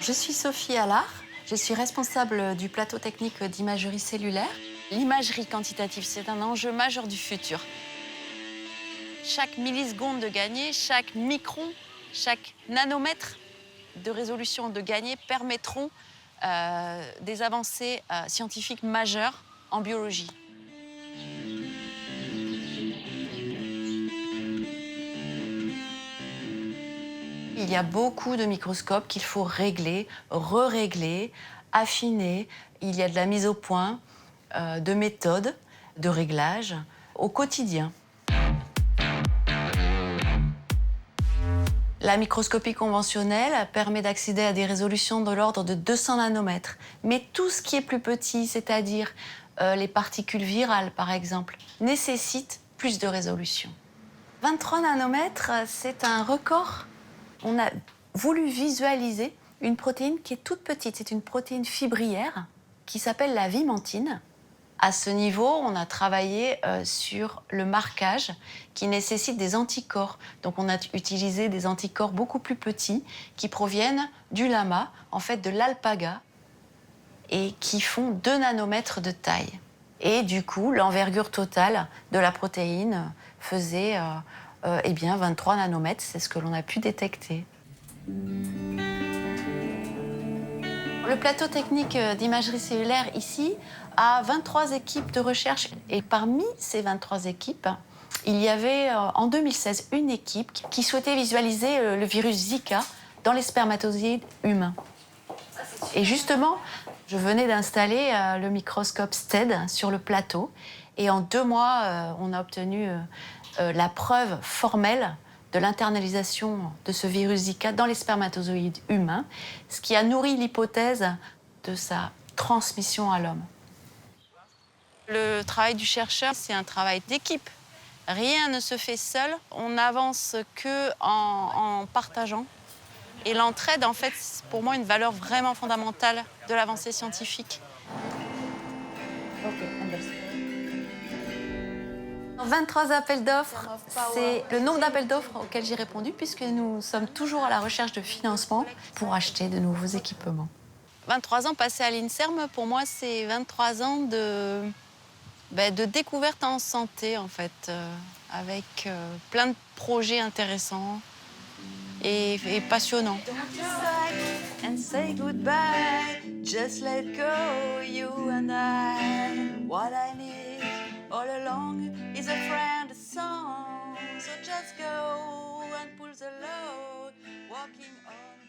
Je suis Sophie Allard, je suis responsable du plateau technique d'imagerie cellulaire. L'imagerie quantitative, c'est un enjeu majeur du futur. Chaque milliseconde de gagné, chaque micron, chaque nanomètre de résolution de gagné permettront des avancées scientifiques majeures en biologie. Il y a beaucoup de microscopes qu'il faut régler, re-régler, affiner. Il y a de la mise au point, de méthodes, de réglages au quotidien. La microscopie conventionnelle permet d'accéder à des résolutions de l'ordre de 200 nanomètres. Mais tout ce qui est plus petit, c'est-à-dire les particules virales par exemple, nécessite plus de résolution. 23 nanomètres, c'est un record. On a voulu visualiser une protéine qui est toute petite. C'est une protéine fibrière qui s'appelle la vimentine. À ce niveau, on a travaillé sur le marquage qui nécessite des anticorps. Donc on a utilisé des anticorps beaucoup plus petits qui proviennent du lama, en fait de l'alpaga, et qui font 2 nanomètres de taille. Et du coup, l'envergure totale de la protéine faisait 23 nanomètres, c'est ce que l'on a pu détecter. Le plateau technique d'imagerie cellulaire ici a 23 équipes de recherche. Et parmi ces 23 équipes, il y avait en 2016 une équipe qui souhaitait visualiser le virus Zika dans les spermatozoïdes humains. Et justement, je venais d'installer le microscope STED sur le plateau. Et en 2 mois, on a obtenu la preuve formelle de l'internalisation de ce virus Zika dans les spermatozoïdes humains, ce qui a nourri l'hypothèse de sa transmission à l'homme. Le travail du chercheur, c'est un travail d'équipe. Rien ne se fait seul. On n'avance qu'en partageant. Et l'entraide, en fait, c'est pour moi une valeur vraiment fondamentale de l'avancée scientifique. 23 appels d'offres, c'est le nombre d'appels d'offres auxquels j'ai répondu puisque nous sommes toujours à la recherche de financement pour acheter de nouveaux équipements. 23 ans passés à l'INSERM, pour moi, c'est 23 ans de découverte en santé, en fait, avec plein de projets intéressants et passionnants. And say goodbye, just let go, you and I. What I need all along is a friend, a song. So just go and pull the load, walking on.